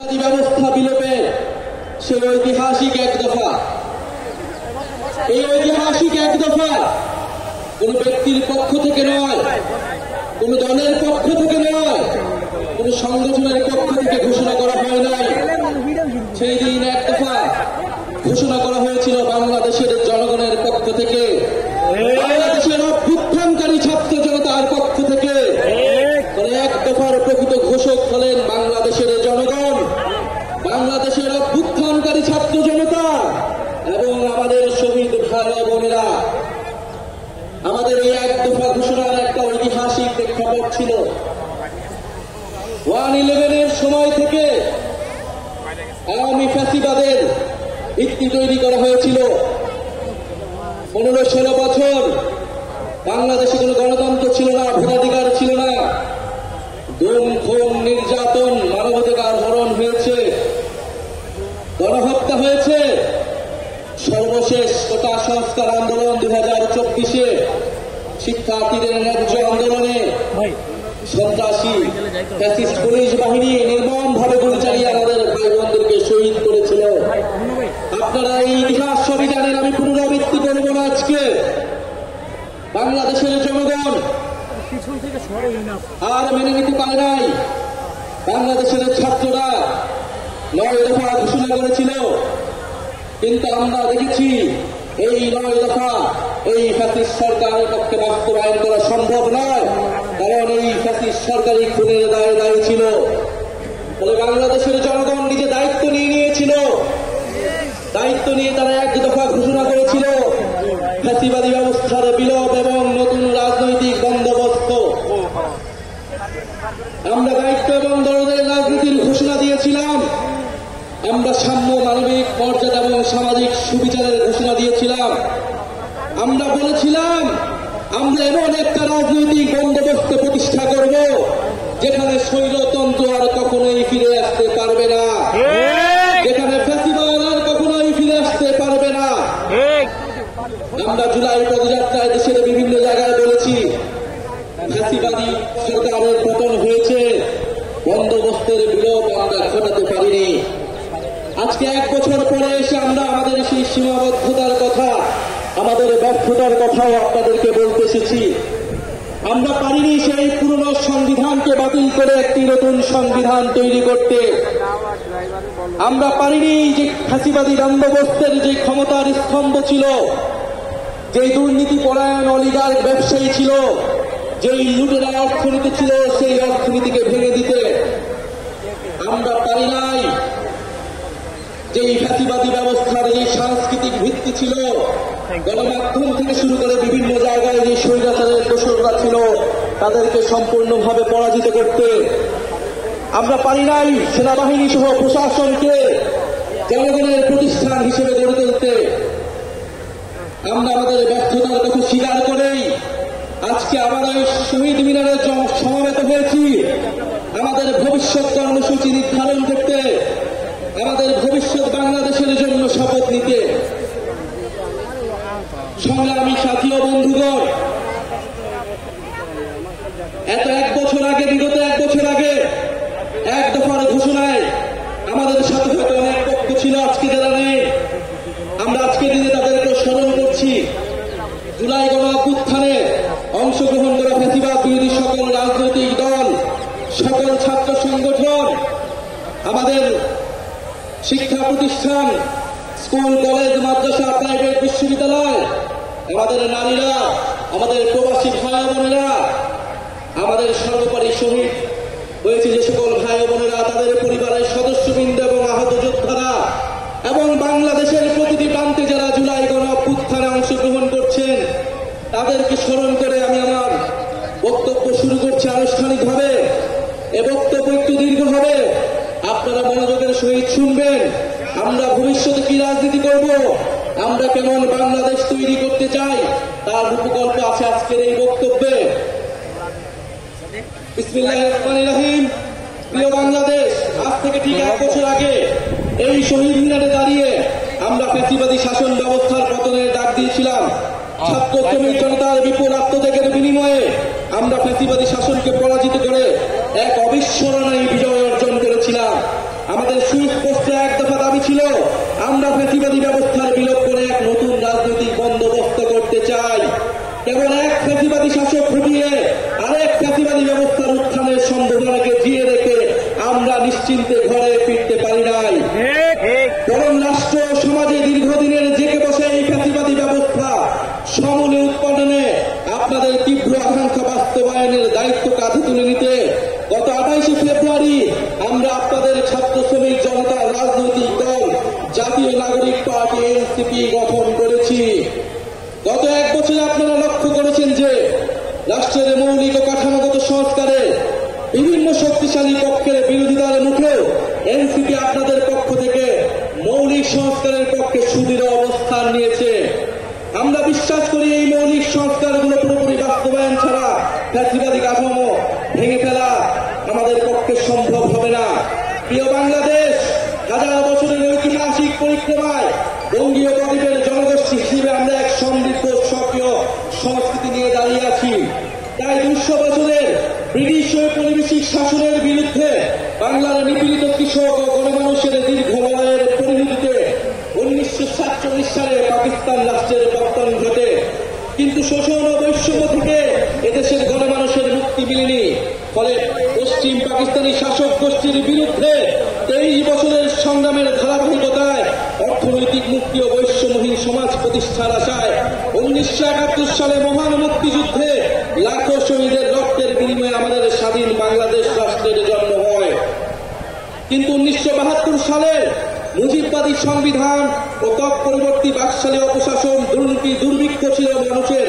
ব্যবস্থা বিলোপের সে ঐতিহাসিক এক দফা। এই ঐতিহাসিক এক দফা কোন ব্যক্তির পক্ষ থেকে নয়, কোন দলের পক্ষ থেকে নয়, কোন সংগঠনের পক্ষ থেকে ঘোষণা করা হয় নাই। সেই দিন এক দফা ঘোষণা করা হয়েছিল বাংলাদেশের জনগণের পক্ষ থেকে, বাংলাদেশের অভ্যুত্থানকারী ছাত্র জনতার পক্ষ থেকে। এক দফার প্রকৃত ঘোষক হলেন বাংলাদেশের জনগণ, বাংলাদেশের অভ্যুত্থানকারী ছাত্র জনতা এবং আমাদের শহীদ ভাই বোনেরা। আমাদের এই এক দফা ঘোষণার একটা ঐতিহাসিক প্রেক্ষাপট ছিল। 1/11-এর সময় থেকে আওয়ামী ফ্যাসিবাদের ভিত্তি তৈরি করা হয়েছিল। 15-16 বছর বাংলাদেশে কোনো গণতন্ত্র ছিল না, ভোটাধিকার ছিল না, গুম খুন নির্যাতন, মানবাধিকার হরণ হয়েছে, গণহত্যা হয়েছে। সর্বশেষ কোটা সংস্কার আন্দোলন 2024-এ শিক্ষার্থীদের ন্যায্য আন্দোলনে সন্ত্রাসী ফ্যাসিস্ট পুলিশ বাহিনী নির্মমভাবে গুলি চালিয়ে আমাদের ভাই বোনদেরকে শহীদ করেছিল। আপনারা এই ইতিহাস সবই জানেন, আমি পুনরাবৃত্তি করব না। আজকে বাংলাদেশের জনগণ আর মেনে নিতে পারে নাই। বাংলাদেশের ছাত্ররা 9 দফা ঘোষণা করেছিল, কিন্তু আমরা দেখেছি এই 9 দফা এই ফ্যাসিস্ট সরকারের পক্ষে বাস্তবায়ন করা সম্ভব নয়, কারণ এই ফ্যাসিস্ট সরকারই খুনের দায়ে দায়ী ছিল। ফলে বাংলাদেশের জনগণ নিজে দায়িত্ব নিয়ে নিয়েছিল, দায়িত্ব নিয়ে তারা এক দফা ঘোষণা করেছিল ফ্যাসিবাদী ব্যবস্থার বিলোপ এবং নতুন রাজনৈতিক বন্দোবস্ত। আমরা দায়িত্ব এবং দলের রাজনীতির ঘোষণা দিয়েছিলাম, আমরা সাম্য, মানবিক মর্যাদা এবং সামাজিক সুবিচারের ঘোষণা দিয়েছিলাম। আমরা বলেছিলাম আমরা এমন একটা রাজনৈতিক বন্দোবস্ত প্রতিষ্ঠা করব যেখানে স্বৈরতন্ত্র আর কখনোই ফিরে আসতে পারবে না, যেখানে ফ্যাসিবাদ আর কখনোই ফিরে আসতে পারবে না। আমরা জুলাই পদযাত্রায় দেশের বিভিন্ন জায়গায় বলেছি ফ্যাসিবাদী সরকারের পতন হয়েছে, বন্দোবস্তের বিলোপ আমরা ঘটাতে পারিনি। আজকে 1 বছর পরে এসে আমরা আমাদের সেই সীমাবদ্ধতার কথা, আমাদের ব্যর্থতার কথাও আপনাদেরকে বলতে এসেছি। আমরা পারিনি সেই পুরনো সংবিধানকে বাতিল করে একটি নতুন সংবিধান তৈরি করতে। আমরা পারিনি যে ফ্যাসিবাদী বন্দোবস্তের যে ক্ষমতার স্তম্ভ ছিল, যেই দুর্নীতি পরায়ণ অলিগার্ক ব্যবসায়ী ছিল, যেই লুটেরা অর্থনীতি ছিল, সেই অর্থনীতিকে ভেঙে দিতে। আমরা পারি নাই যেই ফ্যাসিবাদী ব্যবস্থার যে সাংস্কৃতিক ভিত্তি ছিল, গণমাধ্যম থেকে শুরু করে বিভিন্ন জায়গায় যে স্বৈরাচারের দোসররা ছিল তাদেরকে সম্পূর্ণভাবে পরাজিত করতে। আমরা পারি নাই সেনাবাহিনী সহ প্রশাসনকে জনগণের প্রতিষ্ঠান হিসেবে গড়ে তুলতে। আমরা আমাদের ব্যর্থতার কথা স্বীকার করেই আজকে আবার শহীদ মিনারে সমবেত হয়েছি আমাদের ভবিষ্যৎ কর্মসূচি নির্ধারণ করতে, আমাদের ভবিষ্যৎ বাংলাদেশের জন্য শপথ নিতে। সংগ্রামী সাথী ও বন্ধুগণ, এত 1 বছর আগে, বিগত 1 বছর আগে এক দফার ঘোষণায় আমাদের সাথে হয়তো অনেক পক্ষ ছিল, আজকে যারা নেই। আমরা আজকে দিনে তাদেরকে স্মরণ করছি। জুলাই গণঅভ্যুত্থানে অংশগ্রহণ করা ফ্যাসিবাদ বিরোধী সকল রাজনৈতিক দল, সকল ছাত্র সংগঠন, আমাদের শিক্ষা প্রতিষ্ঠান, স্কুল, কলেজ, মাদ্রাসা, প্রাইভেট, বিশ্ববিদ্যালয়, আমাদের নারীরা, আমাদের প্রবাসী ভাই বোনেরা, আমাদের সর্বোপরি শহীদ হয়েছে যে সকল ভাই বোনেরা, তাদের পরিবারের সদস্যবৃন্দ এবং আহত যোদ্ধারা এবং বাংলাদেশের প্রতিটি প্রান্তে যারা জুলাই গণঅভ্যুত্থানে অংশগ্রহণ করছেন, তাদেরকে স্মরণ করে আমি আমার বক্তব্য শুরু করছি আনুষ্ঠানিকভাবে। এ বক্তব্য একটু দীর্ঘ হবে, আপনারা মনোযোগের সহিত শুনবেন। আমরা ভবিষ্যতে কি রাজনীতি করব, আমরা কেমন বাংলাদেশ তৈরি করতে চাই, তার রূপকল্প আছে আজকের এই বক্তব্যে। বিসমিল্লাহির রহমানির রহিম। প্রিয় বাংলাদেশ, আজ থেকে ঠিক 1 বছর আগে এই শহীদ মিনারে দাঁড়িয়ে আমরা ফ্যাসিবাদী শাসন ব্যবস্থার পতনের ডাক দিয়েছিলাম। ছাত্র শ্রমিক জনতার বিপুল আত্মত্যাগের বিনিময়ে আমরা ফ্যাসিবাদী শাসনকে পরাজিত করে এক অবিস্মরণীয় বিজয় অর্জন করেছিলাম। আমাদের সুস্পষ্ট এক দফা দাবি ছিল, আমরা ফ্যাসিবাদী ব্যবস্থার বিলোপ করে এক নতুন রাজনৈতিক বন্দোবস্ত করতে চাই। কেবল এক ফ্যাসিবাদী শাসক হটিয়ে আরেক ফ্যাসিবাদী ব্যবস্থার উত্থানের সম্ভাবনাকে জিয়ে রেখে আমরা নিশ্চিন্তে ঘরে ফিরতে পারি নাই। বরং রাষ্ট্র সমাজে দীর্ঘদিনের জেগে বসে এই ফ্যাসিবাদী ব্যবস্থা সমূলে উৎপাদনে আপনাদের তীব্র আকাঙ্ক্ষা বাস্তবায়নের দায়িত্ব কাঁধে তুলে নিতে গত 28 ফেব্রুয়ারি আমরা আপনাদের ছাত্র শ্রমিক জনতা রাজনৈতিক দল জাতীয় নাগরিক পার্টি এনসিপি গঠন করেছি। গত এক বছরে আপনারা লক্ষ্য করেছেন যে রাষ্ট্রের মৌলিক ও কাঠামোগত সংস্কারে বিভিন্ন শক্তিশালী পক্ষের বিরোধিতার মুখেও এনসিপি আপনাদের পক্ষ থেকে মৌলিক সংস্কারের পক্ষে সুদৃঢ় অবস্থান নিয়েছে। আমরা বিশ্বাস করি এই মৌলিক সংস্কারগুলো পুরোপুরি বাস্তবায়ন ছাড়া ফ্যাসিবাদী কাঠামো ভেঙে ফেলা আমাদের পক্ষে সম্ভব হবে না। প্রিয় বাংলাদেশ, হাজার বছরের ঐতিহাসিক পরিক্রমায় বঙ্গীয় বদ্বীপের জনগোষ্ঠী হিসেবে আমরা এক সমৃদ্ধ সক্রিয় সংস্কৃতি নিয়ে দাঁড়িয়ে আছি। তাই 200 বছরের ব্রিটিশ ঔপনিবেশিক শাসনের বিরুদ্ধে বাংলার নিপীড়িত কৃষক ও গণমানুষের দীর্ঘ লড়াইয়ের পরিণতিতে 1947 সালে পাকিস্তান রাষ্ট্রের পতন ঘটে। কিন্তু শোষণ ও বৈষম্য থেকে এদেশের গণমানুষের মুক্তি মিলেনি। ফলে পশ্চিম পাকিস্তানি শাসক গোষ্ঠীর বিরুদ্ধে 23 বছরের সংগ্রামের ধারাবাহিকতায় অর্থনৈতিক মুক্তি ও বৈষম্যহীন সমাজ প্রতিষ্ঠার আশায় 1971 সালে মহান মুক্তিযুদ্ধে লাখো শহীদের রক্তের বিনিময়ে আমাদের স্বাধীন বাংলাদেশ রাষ্ট্রের জন্ম হয়। কিন্তু 1972 সালের মুজিববাদী সংবিধান ও তৎপরবর্তী বাকশালী অপশাসন, দুর্নীতি, দুর্ভিক্ষ ছিল মানুষের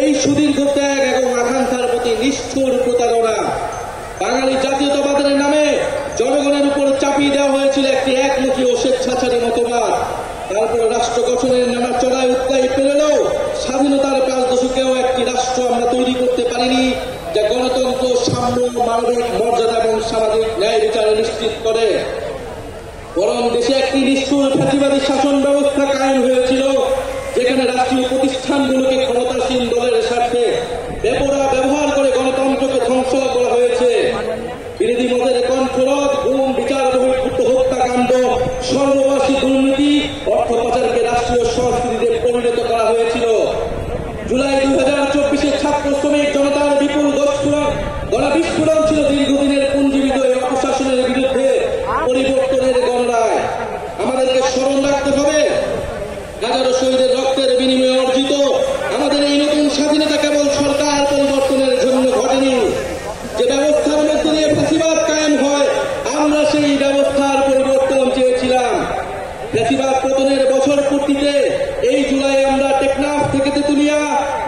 এই সুদীর্ঘ ত্যাগ এবং আকাঙ্ক্ষার প্রতি নিষ্ঠুর প্রতারণা। বাঙালি জাতীয়তাবাদের নামে জনগণের উপর চাপিয়ে দেওয়া হয়েছিল একটি একমুখী ও স্বেচ্ছাচারী মতবাদ। তারপর রাষ্ট্র গঠনের নানা চড়াই উৎকাই পেলেও স্বাধীনতার 5 দশকেও একটি রাষ্ট্র আমরা তৈরি করতে পারিনি যা গণতন্ত্র, সাম্য, মানবিক মর্যাদা এবং সামাজিক ন্যায় বিচার নিশ্চিত করে। বরং দেশে একটি নিষ্ঠুর ফ্যাসিবাদী শাসন ব্যবস্থা কায়েম হয়েছিল, যেখানে রাষ্ট্রীয় প্রতিষ্ঠানগুলোকে ক্ষমতাসীন দলের স্বার্থে বেপরোয়া ব্যবহার করে গণতন্ত্রকে ধ্বংস করা হয়েছে। বিরোধী মতের কণ্ঠরোধ, গুম, বিচার বহির্ভূত হত্যাকাণ্ড, সর্ববাসী দুর্নীতি, অর্থ পাচারকে রাষ্ট্রীয় সংস্কৃতিতে পরিণত করা হয়েছিল। জুলাই 2024 ছাত্র শ্রমিক জনতার বিপুল গণবিস্ফোরণ ছিল দীর্ঘদিনের পুঞ্জীবিত এই অপশাসনের বিরুদ্ধে পরিবর্তনের গণরায়। আমাদেরকে স্মরণ রাখতে হবে, হাজারো শহীদের রক্তের বিনিময়ে অর্জিত আমাদের এই নতুন স্বাধীনতা কেবল সরকার পরিবর্তনের জন্য ঘটেনি। যে ব্যবস্থার মধ্য দিয়ে ফ্যাসিবাদ কায়েম হয়, আমরা সেই ব্যবস্থার পরিবর্তন চেয়েছিলাম। ফ্যাসিবাদ পতনের বছর পূর্তিতে এই জুলাই আমরা টেকনাফ থেকে তেতুলিয়া,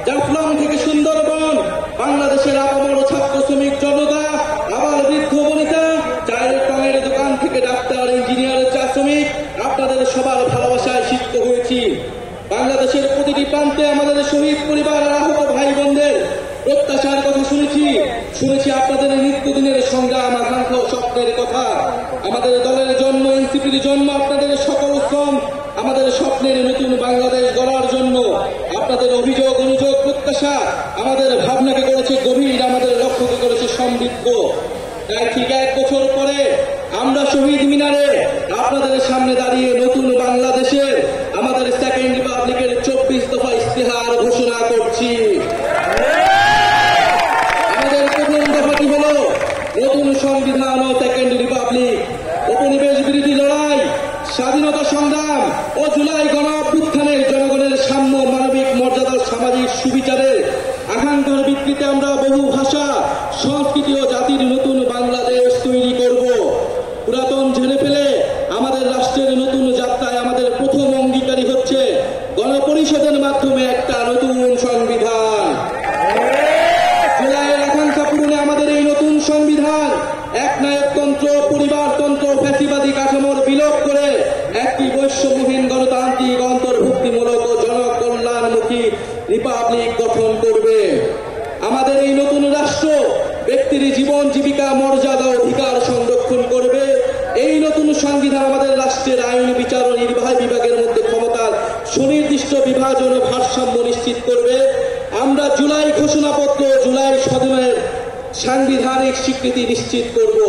জাফলং থেকে সুন্দরবন, বাংলাদেশের আপামর ছাত্র শ্রমিক জনতা, আবার বৃদ্ধ বনিতা, চায়ের টঙের দোকান থেকে ডাক্তার, ইঞ্জিনিয়ার, চা শ্রমিক, আপনাদের সবার ভালোবাসায় সিক্ত হয়েছি। বাংলাদেশের প্রতিটি প্রান্তে আমাদের শহীদ পরিবার আর আহত ভাই বোনদের প্রত্যাশার কথা শুনেছি আপনাদের নিত্যদিনের সংগ্রাম, আকাঙ্ক্ষা ও স্বপ্নের কথা। আমাদের দলের জন্ম, এনসিপির জন্ম, আপনাদের সকল শ্রম আমাদের স্বপ্নের নতুন বাংলাদেশ গড়ার জন্য। আপনাদের অভিযোগ, অনুযোগ, প্রত্যাশা আমাদের ভাবনাকে করেছে গভীর, আমাদের লক্ষ্যকে করেছে সমৃদ্ধ। তাই ঠিক 1 বছর পরে আমরা শহীদ মিনারে আপনাদের সামনে দাঁড়িয়ে নতুন বাংলাদেশের আমাদের সেকেন্ড রিপাবলিকের 24 দফা ইশতেহার ঘোষণা করছি। আমাদের প্রথম দফাটি হল নতুন সংবিধান ও সেকেন্ড রিপাবলিক, উপনিবেশ বিরোধী লড়াই, স্বাধীনতা সংগ্রাম ও জুলাই গণ অভ্যুত্থানের জনগণের সাম্য, মানবিক মর্যাদা, সামাজিক সুবিচারের আকাঙ্ক্ষার ভিত্তিতে আমরা বহু ভাষা, সংস্কৃতি ও জাতির নতুন বাংলাদেশ তৈরি করব। পুরাতন ঝেড়ে ফেলে আমাদের রাষ্ট্রের নতুন যাত্রায় আমাদের প্রথম অঙ্গীকারী হচ্ছে গণপরিষদের মাধ্যমে একটা নতুন সংবিধান। জুলাইয়ের আকাঙ্ক্ষা পূরণে আমাদের এই নতুন সংবিধান একনায়কতন্ত্র, পরিবারতন্ত্র, ফ্যাসিবাদী কাঠামোর বিলোপ করে একটি বৈষম্যহীন গণতান্ত্রিক, অন্তর্ভুক্তিমূলক ও জনকল্যাণমুখী রিপাবলিক গঠন করবে। আমাদের এই নতুন রাষ্ট্র ব্যক্তির জীবন, জীবিকা, মর্যাদা, অধিকার সংরক্ষণ করবে। এই নতুন সংবিধান আমাদের রাষ্ট্রের আইন, বিচার ও নির্বাহী বিভাগের মধ্যে ক্ষমতার সুনির্দিষ্ট বিভাজন ও ভারসাম্য নিশ্চিত করবে। আমরা জুলাই ঘোষণাপত্র, জুলাই সদনের সাংবিধানিক স্বীকৃতি নিশ্চিত করব।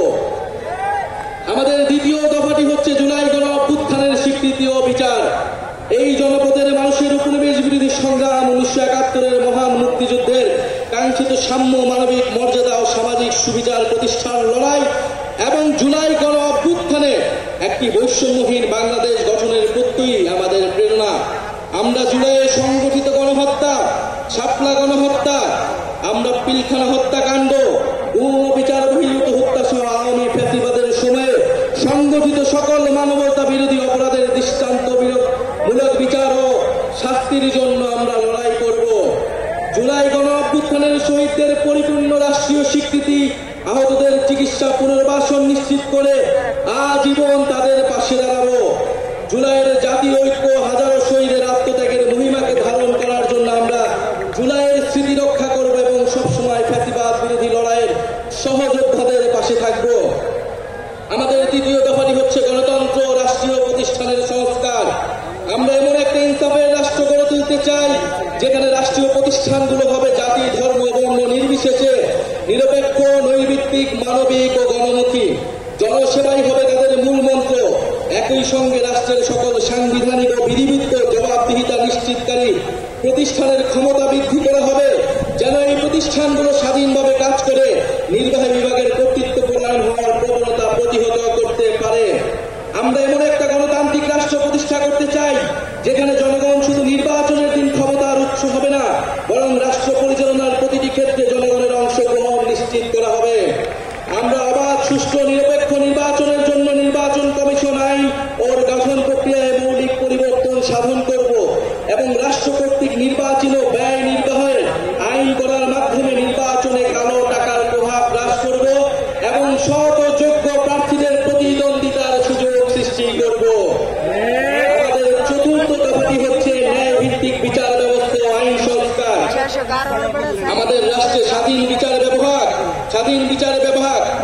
আমাদের দ্বিতীয় দফাটি হচ্ছে জুলাই গণ অভ্যুত্থানের স্বীকৃতি ও বিচার। এই জনপদের মানুষের উপনিবেশ বিরোধী সংগ্রাম, 1971-এর মহান মুক্তিযুদ্ধের কাঙ্ক্ষিত সাম্য, মানবিক মর্যাদা ও সামাজিক সুবিচার প্রতিষ্ঠার লড়াই এবং জুলাই গণ অভ্যুত্থানে একটি বৈষম্যহীন বাংলাদেশ গঠনের প্রত্যয়ই আমাদের প্রেরণা। আমরা জুলাইয়ে সংগঠিত গণহত্যা, শাপলা গণহত্যা, আমরা পিলখানা হত্যাকাণ্ড, বিচার বহির্ভূত হত্যা সহ আওয়ামী ফ্যাসিবাদের সময়ে সংগঠিত সকল মানবতা বিরোধী অপরাধের দৃষ্টান্তমূলক বিচার ও শাস্তির জন্য আমরা লড়াই করব। জুলাই গণ অভ্যুত্থানের শহীদদের পরিপূর্ণ রাষ্ট্রীয় স্বীকৃতি, আহতদের চিকিৎসা পুনর্বাসন নিশ্চিত করে আজীবন তাদের পাশে দাঁড়াবো। জুলাইয়ের জাতীয় ঐক্য, হাজারো শহীদের আত্মত্যাগের মহিমাকে ধারণ করার জন্য আমরা জুলাইয়ের স্মৃতি রক্ষা করব এবং সবসময় ফ্যাসিবাদ বিরোধী লড়াইয়ের সহযোদ্ধাদের পাশে থাকব। আমাদের তৃতীয় দফাটি হচ্ছে গণতন্ত্র, রাষ্ট্রীয় প্রতিষ্ঠানের সংস্কার। আমরা এমন একটা ইনসাফের রাষ্ট্র গড়ে তুলতে চাই যেখানে রাষ্ট্রীয় প্রতিষ্ঠানগুলো হবে জাতি, ধর্ম, বর্ণ নির্বিশেষে নিরপেক্ষ, নৈর্ভিত্তিক, মানবিক ও গণমুখী। জনসেবাই হবে তাদের মূল মন্ত্র। একই সঙ্গে রাষ্ট্রের সকল সাংবিধানিক ও বিধিবিধ জবাবদিহিতা নিশ্চিতকারী প্রতিষ্ঠানের ক্ষমতা বৃদ্ধি করা হবে, যেন এই প্রতিষ্ঠানগুলো স্বাধীনভাবে কাজ করে নির্বাহী বিভাগের কর্তৃত্ব পরায়ণ হওয়ার প্রবণতা প্রতিহত করতে পারে। আমরা এমন একটা গণতান্ত্রিক রাষ্ট্র প্রতিষ্ঠা করতে চাই যেখানে জনগণ শুধু নির্বাচনের দিন ক্ষমতার উৎস হবে না, বরং রাষ্ট্র পরিচালনার প্রতিটি ক্ষেত্রে জনগণের অংশগ্রহণ নিশ্চিত করা হবে। আমরা অবাধ, সুষ্ঠু, নিরপেক্ষ নির্বাচনের জন্য নির্বাচন কমিশন আইন ও গঠন প্রক্রিয়ায় মৌলিক পরিবর্তন সাধন করব এবং রাষ্ট্র কর্তৃক নির্বাচিত ব্যয় নির্বাহের আইন করার মাধ্যমে নির্বাচনে কালো টাকার প্রভাব হ্রাস করব এবং সৎ ও যোগ্য প্রার্থীদের প্রতিদ্বন্দ্বিতার সুযোগ সৃষ্টি করব। আমাদের চতুর্থ দফাটি হচ্ছে ন্যায় ভিত্তিক বিচার ব্যবস্থা ও আইন সংস্কার। আমাদের রাষ্ট্রে স্বাধীন বিচার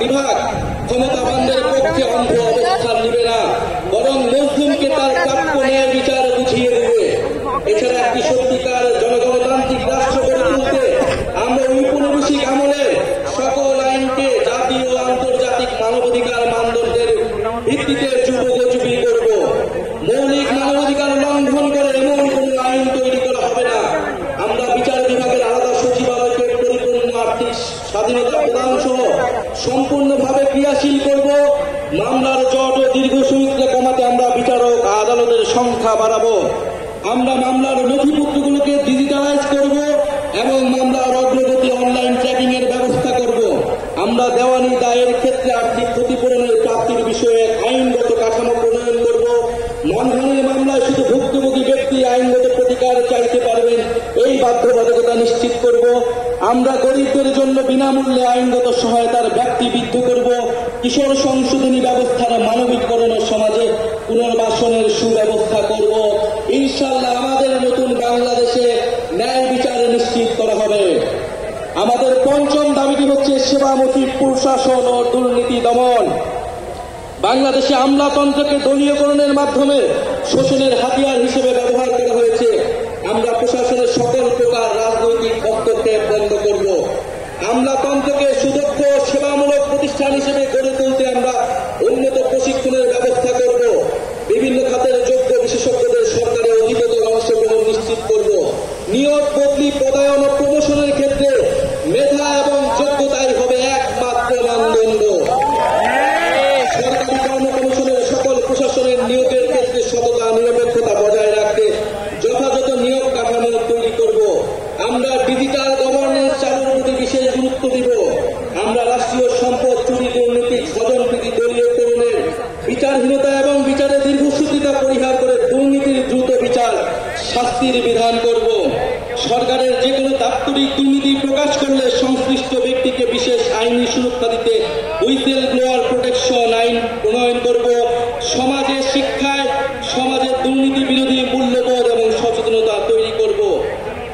বিভাগ ক্ষমতাবানদের পক্ষে অন্ধ অবস্থান নিবে না, বরং মজলুমকে তার প্রাপ্য ন্যায় বিচার বুঝিয়ে দেবে। এছাড়া একটি সত্যিকার জনগণতান্ত্রিক রাষ্ট্র গড়ে তুলতে আমরা ঔপনিবেশিক আমলে সকল আইনকে জাতীয় ও আন্তর্জাতিক মানবাধিকার মানদণ্ডের ভিত্তিতে যুগোপযোগী করব। মৌলিক মানবাধিকার লঙ্ঘন করে এমন কোন আইন তৈরি করা হবে না। আমরা বিচার বিভাগের আলাদা সচিবালয়কে পরিপূর্ণ আর্থিক স্বাধীনতা প্রদান সহ সম্পূর্ণভাবে ক্রিয়াশীল করব। মামলার জট ও দীর্ঘসূত্রে কমাতে আমরা বিচারক, আদালতের সংখ্যা বাড়াবো। আমরা মামলার নথিপত্রগুলোকে ডিজিটালাইজ করব এবং মামলার অগ্রগতি অনলাইন ট্র্যাকিং এর ব্যবস্থা করব। আমরা দেওয়ানি দায়ের ক্ষেত্রে আর্থিক ক্ষতিপূরণের প্রাপ্তির বিষয়ে আইনগত কাঠামো প্রণয়ন করব। মানহানির মামলায় শুধু ভুক্তভোগী ব্যক্তি আইনগত প্রতিকার চাইতে পারবেন, এই বাধ্যবাধকতা নিশ্চিত করব। আমরা গরিবদের জন্য বিনামূল্যে আইনগত সহায়তার ব্যক্তি বৃদ্ধি করব। কিশোর সংশোধনী ব্যবস্থার মানবিকরণ ও সমাজে পুনর্বাসনের সুব্যবস্থা করব। ইনশাআল্লাহ আমাদের নতুন বাংলাদেশে ন্যায় বিচার নিশ্চিত করা হবে। আমাদের পঞ্চম দাবিটি হচ্ছে সেবামুখী প্রশাসন ও দুর্নীতি দমন। বাংলাদেশে আমলাতন্ত্রকে দলীয়করণের মাধ্যমে শোষণের হাতিয়ার হিসেবে ব্যবহার করা হয়েছে। আমরা প্রশাসনের সকল প্রকার রাজনৈতিক হস্তক্ষেপ বন্ধ করব। আমলাতন্ত্রকে সুদক্ষ সেবামূলক প্রতিষ্ঠান হিসেবে গড়ে তুলতে আমরা উন্নত প্রশিক্ষণের ব্যবস্থা করব। বিভিন্ন খাতের যোগ্য বিশেষজ্ঞদের সরকারের অধিকতর অংশগ্রহণ নিশ্চিত করব। নিয়োগ, বদলি, পদায়ন ও প্রমোশনের ক্ষেত্রে মেধা এবং যোগ্যতাই হবে একমাত্র মানদণ্ড। সরকারি কর্ম কমিশনের সকল প্রশাসনের নিয়োগের ক্ষেত্রে সততা, নিরপেক্ষতা বজায় রাখতে যথাযথ নিয়োগ কাঠামো তৈরি করব। আমরা ডিজিটাল গভর্নেন্স চালুর প্রতি বিশেষ গুরুত্ব দিব। আমরা রাষ্ট্রীয় সম্পদ চুরি, দুর্নীতি, স্বজনপ্রীতি, দলীয়করণের বিচারহীনতা এবং বিচারের দীর্ঘসূত্রিতা পরিহার করে দুর্নীতির দ্রুত বিচার শাস্তির বিধান করব। সরকারের যে কোনো দাপ্তরিক দুর্নীতি প্রকাশ করলে সংশ্লিষ্ট ব্যক্তিকে বিশেষ আইনি সুরক্ষা দিতে হুইসেল ব্লোয়ার প্রোটেকশন আইন প্রণয়ন করব। সমাজে, শিক্ষায়, সমাজের দুর্নীতি বিরোধী মূল্যবোধ এবং সচেতনতা তৈরি করব।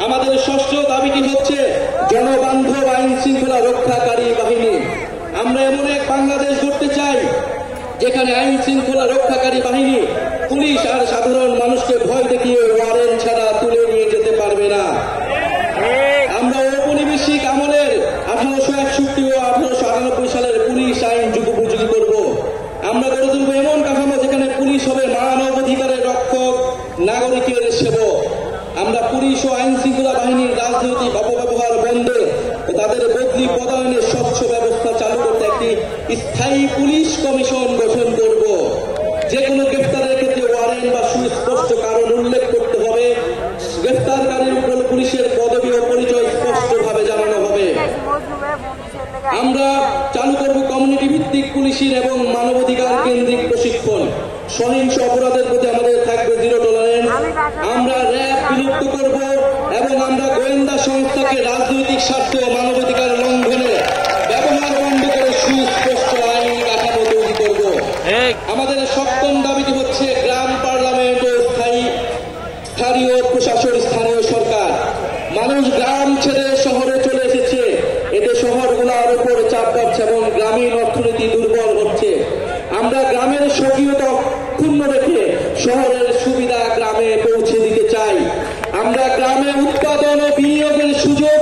আমাদের ষষ্ঠ দাবিটি হচ্ছে জনবান্ধব আইন শৃঙ্খলা রক্ষাকারী বাহিনী। আমরা এমন এক বাংলাদেশ গড়তে চাই যেখানে আইন শৃঙ্খলা রক্ষাকারী বাহিনী পুলিশ আর সাধারণ মানুষকে ভয় দেখিয়ে ওয়ারেন্ট ছাড়া তুলে নিয়ে যেতে পারবে না। আমরা ঔপনিবেশিক আমলের 1861 ও 1898 সালের পুলিশ আইন যুগোপযোগী করব। আমরা হবে মানবাধিকারের রক্ষক, নাগরিকের সেবক। আমরা পুলিশ ও আইন শৃঙ্খলা বাহিনীর রাজনৈতিক অপব্যবহার বন্ধে ও তাদের বদলি পদায়নের স্বচ্ছ ব্যবস্থা চালু করতে একটি স্থায়ী পুলিশ কমিশন গঠন করব। যে কোনো গ্রেফতারের ক্ষেত্রে ওয়ারেন্ট বা সুস্পষ্ট কারণ উল্লেখ করতে হবে। গ্রেফতারকারীর উপর পুলিশের পদবি ও পরিচয় স্পষ্টভাবে জানানো হবে। আমরা চালু করব কমিউনিটি ভিত্তিক পুলিশের এবং মানবাধিকার কেন্দ্রিক প্রশিক্ষণ। সহিংস অপরাধের প্রতি আমাদের থাকবে জিরো টলারেন্স। আমরা র্যাব বিলুপ্ত করব এবং আমরা গোয়েন্দা সংস্থাকে রাজনৈতিক স্বার্থ ও মানবাধিকার লঙ্ঘনে ব্যবহার বন্ধ করে সুস্পষ্ট আইন কাঠামো তৈরি করব। আমাদের সপ্তম দাবিটি হচ্ছে গ্রাম পার্লামেন্ট ও স্থানীয় প্রশাসন, স্থানীয় সরকার। মানুষ গ্রাম ছেড়ে শহরে চলে এসেছে, এতে শহরগুলোর উপর চাপ পড়ছে এবং গ্রামীণ অর্থনীতি দুর্বল হচ্ছে। আমরা গ্রামের স্বকীয়তা অক্ষুণ্ণ রেখে শহরের সুবিধা গ্রামে পৌঁছে দিতে চাই। আমরা গ্রামে উৎপাদন ও বিনিয়োগের সুযোগ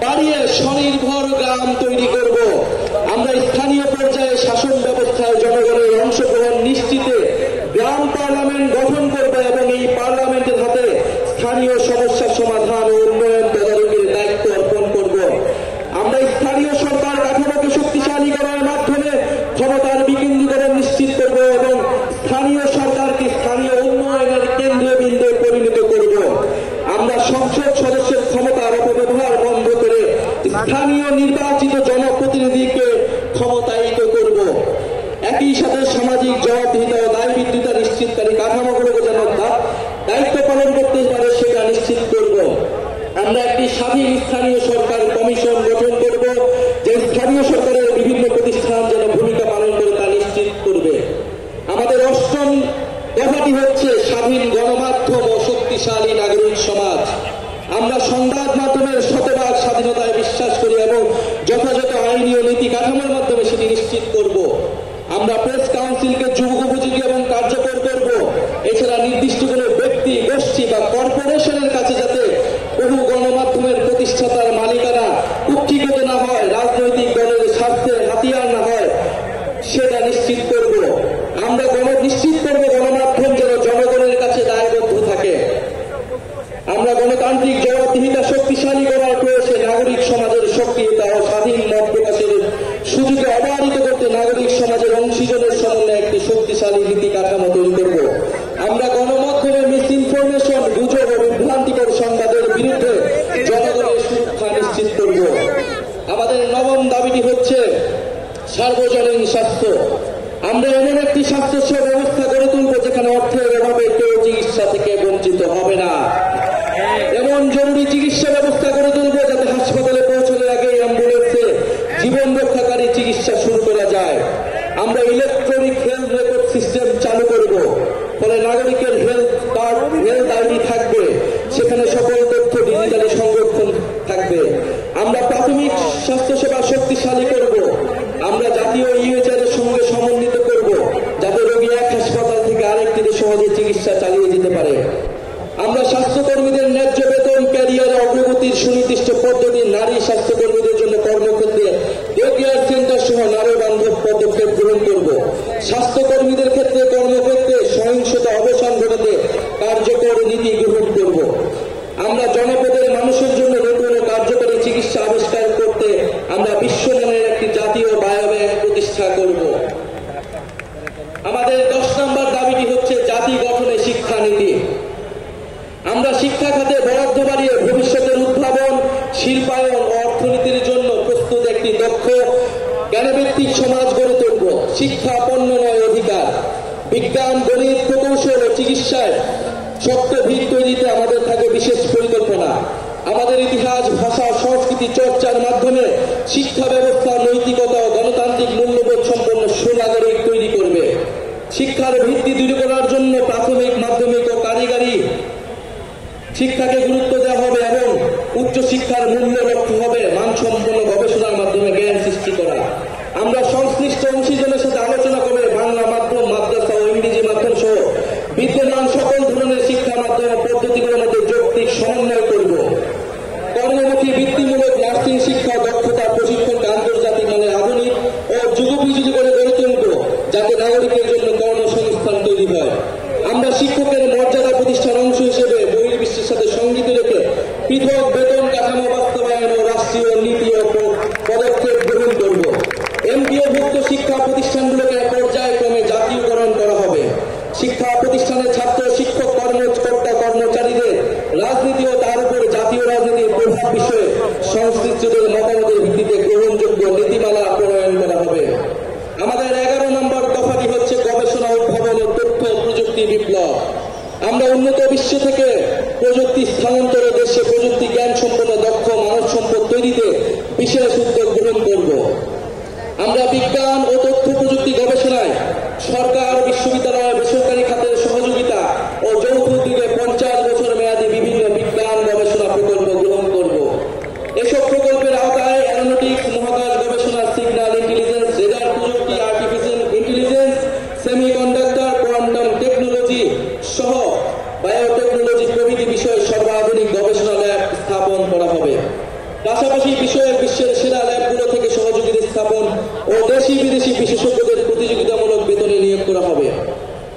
বাড়িয়ে স্বনির্ভর গ্রাম তৈরি করব। আমরা স্থানীয় পর্যায়ে শাসন ব্যবস্থায় জনগণের অংশগ্রহণ নিশ্চিতে গ্রাম পার্লামেন্ট গঠন করব এবং এই পার্লামেন্টের হাতে স্থানীয় সমস্যার সমাধান ও উন্নয়ন তদারকির দায়িত্ব অর্পণ করব। আমরা স্থানীয় সরকার কাঠামোকে শক্তিশালী করার মাধ্যমে ক্ষমতার বিকেন্দ্রীকরণ নিশ্চিত করব এবং স্থানীয় সরকারকে স্থানীয় উন্নয়নের কেন্দ্রীয় বিন্দুতে পরিণত করব। আমরা সংসদ সদস্যের ক্ষমতার অপব্যবহার বন্ধ করে স্থানীয় নির্বাচিত জনপ্রতিনিধিকে ক্ষমতায়িত করব। একই সাথে সামাজিক জবাবদিহিতা ও দায়বদ্ধতা নিশ্চিতকারী কাঠামোগুলোকে যেন দায়িত্ব পালন করতে পারে সেটা নিশ্চিত করব। আমরা একটি স্বাধীন স্থানীয় সরকার কমিশন গঠন করব, যে স্থানীয় সরকারের বিভিন্ন প্রতিষ্ঠান যেন ভূমিকা পালন করে তা নিশ্চিত করবে। আমাদের অষ্টম দফাটি হচ্ছে স্বাধীন গণমাধ্যম ও শক্তিশালী নাগরিক সমাজ। আমরা সংবাদ মাধ্যমের শতভাগ স্বাধীনতায় বিশ্বাস করি এবং যথাযথ আইনি ও নীতি কাঠামোর মাধ্যমে সেটি নিশ্চিত করব। আমরা প্রেস কাউন্সিলকে যুগোপযোগী এবং কার্যকর করব। এছাড়া নির্দিষ্ট কোনো ব্যক্তি, গোষ্ঠী বা কর্পোরেশনের কাছে যাতে বহু গণমাধ্যমের প্রতিষ্ঠাতার মালিকানা কুক্ষিগত না হয়, রাজনৈতিক দলের স্বার্থের হাতিয়ার না হয়, সেটা নিশ্চিত করব। আমরা নিশ্চিত করব গণমাধ্যম যেন জনগণের কাছে দায়বদ্ধ থাকে। আমরা গণতান্ত্রিক জবাবদিহিতা শক্তিশালী করার প্রয়াসে নাগরিক সমাজের সক্রিয়তা ও স্বাধীন মত প্রকাশের সুযোগে অবারিত করতে নাগরিক সমাজের অংশীজনের সমন্বয়ে একটি শক্তিশালী নীতি কাঠামো তৈরি করব। আমরা গণমাধ্যমে মিস ইনফরমেশন, গুজব ও বিভ্রান্তিকর সংবাদের বিরুদ্ধে জনগণের সুরক্ষা নিশ্চিত করব। আমাদের নবম দাবিটি হচ্ছে সার্বজনীন স্বাস্থ্য। আমরা এমন একটি স্বাস্থ্য ব্যবস্থা গড়ে তুলব যেখানে অর্থের অভাবে কেউ চিকিৎসা থেকে বঞ্চিত হবে না। এমন জরুরি চিকিৎসা ব্যবস্থা গড়ে তুলব যাতে হাসপাতালে পৌঁছানোর আগে অ্যাম্বুলেন্সে জীবন রক্ষাকারী চিকিৎসা শুরু করা যায়। আমরা ইলেকট্রনিক হেলথ রেকর্ড সিস্টেম চালু করব, ফলে নাগরিকের হেলথ কার্ড, হেলথ আইডি থাকবে, সেখানে সকল তথ্য ডিজিটালি সংরক্ষণ থাকবে। আমরা প্রাথমিক স্বাস্থ্যসেবা শক্তিশালী করব। আমরা জাতীয় ইউএচআর এর সঙ্গে সমন্বিত করব যাতে রোগী এক হাসপাতাল থেকে আরেকটিতে সহজে চিকিৎসা চালিয়ে যেতে পারে। আমরা স্বাস্থ্যকর্মীদের ন্যায্য বেতন, ক্যারিয়ারে অগ্রগতির সুনির্দিষ্ট পদ্ধতি, নারী স্বাস্থ্যকর্মীদের জন্য কর্মক্ষেত্রে ডে কেয়ার সেন্টার সহ নারী বান্ধব পদক্ষেপ গ্রহণ করব। স্বাস্থ্যকর্মীদের ক্ষেত্রে কর্মক্ষেত্রে সহিংসতা অবসান ঘটাতে কার্যকর নীতি গ্রহণ করব। আমরা জনপদের মানুষের জন্য নতুন ও কার্যকরী চিকিৎসা আবিষ্কার করতে আমরা বিশ্বমানের একটি জাতীয় বায়োব্যাংক প্রতিষ্ঠা করব। আমাদের 10 নম্বর দাবিটি হচ্ছে জাতি গঠনে শিক্ষানীতি। আমরা শিক্ষা খাতে বরাদ্দ বাড়িয়ে ভবিষ্যতের উদ্ভাবন, শিল্পায়ন ও অর্থনীতির জন্য প্রস্তুত একটি দক্ষ জ্ঞানভিত্তিক সমাজ গড়ে তুলব। শিক্ষা পণ্য নয়, অধিকার। বিজ্ঞান, গণিত, প্রকৌশল ও চিকিৎসায় শক্ত ভিত তৈরিতে আমাদের থাকে বিশেষ পরিকল্পনা। আমাদের ইতিহাস, ভাষা, সংস্কৃতি চর্চার মাধ্যমে শিক্ষা ব্যবস্থা নৈতিকতা ও গণতান্ত্রিক মূল্যবোধ সম্পন্ন সুনাগরিক তৈরি করবে। শিক্ষার ভিত্তি দৃঢ় করার জন্য প্রাথমিক, মাধ্যমিক ও কারিগরি শিক্ষাকে গুরুত্ব দেওয়া হবে এবং উচ্চশিক্ষার মূল্য লক্ষ্য হবে মানসম্পন্ন গবেষণার মাধ্যমে জ্ঞান সৃষ্টি করা। আমরা সংশ্লিষ্ট অংশীজনের সাথে আলোচনা করে বাংলা মাধ্যম, মাদ্রাসা ও ইংরেজি মাধ্যম সহ বিদ্যমান সকল ধরনের শিক্ষা মাধ্যম ও পদ্ধতিগুলোর মধ্যে যৌক্তিক সমন্বয় করব। কর্মমুখী বৃত্তিমূলক নার্সিং শিক্ষা দক্ষতা প্রশিক্ষণকে আন্তর্জাতিক মানের আধুনিক ও যুগোপযোগী করে গড়ে তুলব যাতে নাগরিকের জন্য কর্মসংস্থান তৈরি বিষয়। আমরা শিক্ষকের মর্যাদা প্রতিষ্ঠার অংশ হিসেবে বহির্বিশ্বের সাথে সঙ্গতি রেখে পৃথক বেতন কাঠামো বাস্তবায়ন ও রাষ্ট্রীয় নীতি ও পদক্ষেপ গ্রহণ করব। এমপিওভুক্ত শিক্ষা প্রতিষ্ঠানগুলোকে পর্যায়ক্রমে জাতীয়করণ করা হবে। শিক্ষা প্রতিষ্ঠানের ছাত্র শিক্ষক কর্মকর্তা কর্মচারীদের রাজনীতি ও তার উপর জাতীয় রাজনীতির প্রভাব বিষয়ে সংশ্লিষ্টদের মতামতের ভিত্তিতে গ্রহণযোগ্য নীতিমালা প্রণয়ন করা হবে। আমাদের 11 নম্বর দফাটি হচ্ছে গবেষণা উদ্ভাবন ও তথ্য প্রযুক্তি বিপ্লব। আমরা উন্নত বিশ্ব থেকে প্রযুক্তি স্থানান্তরে দেশে প্রযুক্তি জ্ঞান সম্পন্ন দক্ষ মানব সম্পদ তৈরিতে বিশেষ উদ্যোগ গ্রহণ করব। আমরা বিজ্ঞান ও তথ্য প্রযুক্তি গবেষণায় সরকার, বিশ্ববিদ্যালয়, বেসরকারি খাতের সহযোগিতা ও যৌথ উদ্যোগে 50 বছর মেয়াদী বিভিন্ন বিজ্ঞান গবেষণা প্রকল্প গ্রহণ করব। এসব প্রকল্পের আওতায় অ্যারোনটিক্স, মহাকাশ গবেষণা, সিগন্যাল ইন্টেলিজেন্স, রেডার প্রযুক্তি, artificial intelligence, semiconductor, quantum technology সহ বায়োটেকনোলজি প্রভৃতি বিষয়ে সর্বাধুনিক গবেষণা ল্যাব স্থাপন করা হবে। পাশাপাশি বিশ্বের সেরা ল্যাবগুলো থেকে সহযোগিতা স্থাপন ও দেশি বিদেশি বিশেষজ্ঞদের প্রতিযোগিতামূলক বেতনে নিয়োগ করা হবে।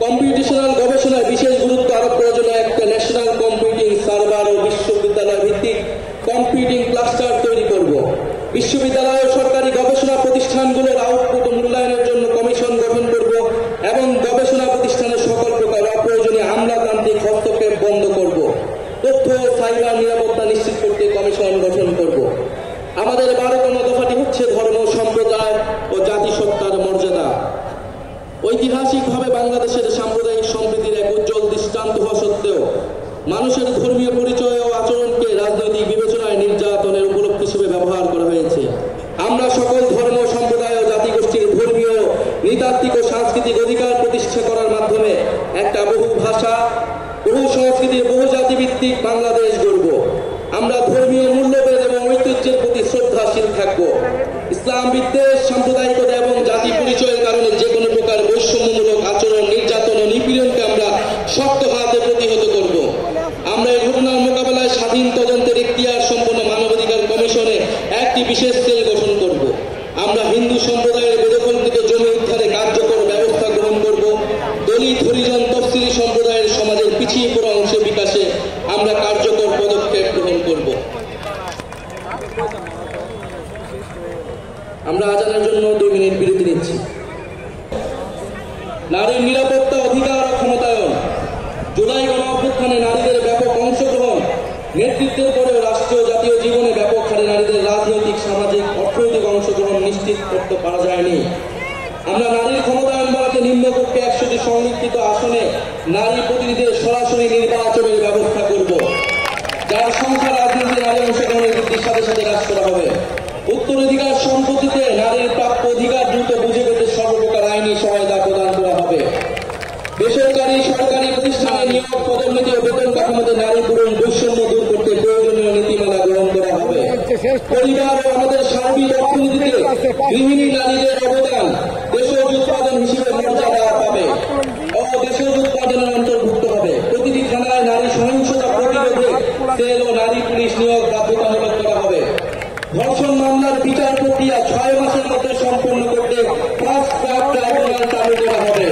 কম্পিউটেশনাল গবেষণায় বিশেষ গুরুত্ব আরোপ করার জন্য একটা ন্যাশনাল কম্পিউটিং সার্ভার ও বিশ্ববিদ্যালয় ভিত্তিক কম্পিউটিং ক্লাস্টার তৈরি করব। বিশ্ববিদ্যালয় ও সরকারি গবেষণা প্রতিষ্ঠানগুলোর আউটপুট মূল্যায়নের জন্য কমিশন গঠন করব এবং গবেষণা প্রতিষ্ঠানের সকল প্রকার অপ্রয়োজনীয় আমলাতান্ত্রিক হস্তক্ষেপ বন্ধ করব। তথ্য ও সাইবার নিরাপত্তা নিশ্চিত করতে কমিশন গঠন করব। আমাদের 12তম দফাটি হচ্ছে ধর্ম, সম্প্রদায় ও জাতিসত্তার মর্যাদা। ঐতিহাসিকভাবে বাংলাদেশের সাম্প্রদায়িক সম্প্রীতির এক উজ্জ্বল দৃষ্টান্ত হওয়া সত্ত্বেও মানুষের ধর্মীয় পরিচয় ও আচরণকে রাজনৈতিক বিবেচনায় নির্যাতনের উপলক্ষ হিসেবে ব্যবহার করা হয়েছে। আমরা সকল ধর্ম, সম্প্রদায় ও জাতিগোষ্ঠীর ধর্মীয়, নৃতাত্ত্বিক ও সাংস্কৃতিক অধিকার প্রতিষ্ঠা করার মাধ্যমে একটা বহু ভাষা, বহু সংস্কৃতির, বহু জাতিভিত্তিক বাংলাদেশ গড়ব। আমরা ধর্মীয় মূল্যবোধ এবং ঐতিহ্যের প্রতি শ্রদ্ধাশীল থাকব। ইসলাম বিদ্বেষ, সাম্প্রদায়িকতা এবং জাতি পরিচয়ের কারণে যে কোনো প্রকার বৈষম্যমূলক আচরণ, নির্যাতন ও নিপীড়নকে আমরা শক্ত হাতে প্রতিহত করব। আমরা এই ঘটনার মোকাবেলায় স্বাধীন তদন্তের এখতিয়ার সম্পন্ন মানবাধিকার কমিশনে একটি বিশেষ সেল গঠন করব। আমরা হিন্দু সম্প্রদায়ের বেদখলকৃত জমি উদ্ধারে কার্যকর ব্যবস্থা গ্রহণ করব। দলিত, হরিজন, তফসিলি সম্প্রদায়ের সমাজের পিছিয়ে পড়া অংশের বিকাশে আমরা কার্যকর পদক্ষেপ গ্রহণ করব। আমরা আজানের জন্য 2 মিনিট বিরতি নিচ্ছি। নারীর নিরাপত্তা, অধিকার ও ক্ষমতায়ন। জুলাই গণঅভ্যুত্থানে নারীদের ব্যাপক অংশগ্রহণ, নেতৃত্বের পরেও রাষ্ট্রীয় জাতীয় জীবনে ব্যাপক হারে নারীদের রাজনৈতিক, সামাজিক, অর্থনৈতিক অংশগ্রহণ নিশ্চিত করতে পারা যায়নি। আমরা নারীর ক্ষমতায়ন বাড়াতে নিম্নকক্ষে 100টি সংরক্ষিত আসনে নারী প্রতিনিধিদের সরাসরি নির্বাচনের ব্যবস্থা করব, যার সংখ্যা রাজনীতিতে নারী অংশগ্রহণের বৃদ্ধির সাথে সাথে হ্রাস করা হবে। উত্তরাধিকার সম্পত্তিতে নারীর প্রাপ্য অধিকার দ্রুত বুঝে পেতে সর্বপ্রকার আইনি সহায়তা প্রদান করা হবে। বেসরকারি, সরকারি প্রতিষ্ঠানে নিয়োগ, পদোন্নতি ও বেতন কাঠামোতে নারী পুরুষ বৈষম্য দূর করতে প্রয়োজনীয় নীতিমালা গ্রহণ করা হবে। পরিবার ও আমাদের সার্বিক অর্থনীতিতে গৃহিণী নারীদের অবদান দেশজ উৎপাদন হিসেবে মর্যাদা পাবে ও দেশজ উৎপাদনের অন্তর্ভুক্ত হবে। প্রতিটি থানায় নারী সহিংসতা প্রতিরোধে সেল ও নারী পুলিশ নিয়োগ বাধ্যতামূলক করা হবে। ধর্ষণ মামলার বিচার প্রক্রিয়া 6 মাসের মধ্যে সম্পন্ন করতে ফাস্ট ট্র্যাক ট্রাইব্যুনাল চালু করা হবে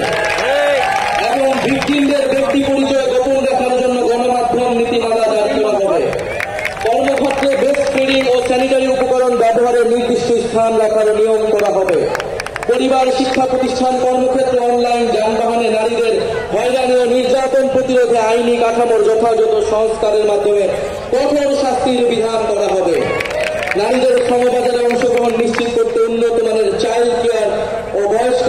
এবং ভিকটিমদের ব্যক্তি পরিচয় গোপন রাখার জন্য গণমাধ্যম নীতিমালা জারি করা হবে। কর্মক্ষেত্রে বেস্ট ট্রেনিং ও স্যানিটারি উপকরণ ব্যবহারের নির্দিষ্ট স্থান রাখার নিয়ম করা হবে। পরিবার, শিক্ষা প্রতিষ্ঠান, কর্মক্ষেত্রে, অনলাইন, যানবাহনে নারীদের হয়রানি ও নির্যাতন প্রতিরোধে আইনি কাঠামোর যথাযথ সংস্কারের মাধ্যমে কঠোর শাস্তির বিধান করা হবে। নারীদের শ্রমবাজারে অংশগ্রহণ নিশ্চিত করতে উন্নত মানের চাইল্ড কেয়ার ও বয়স্ক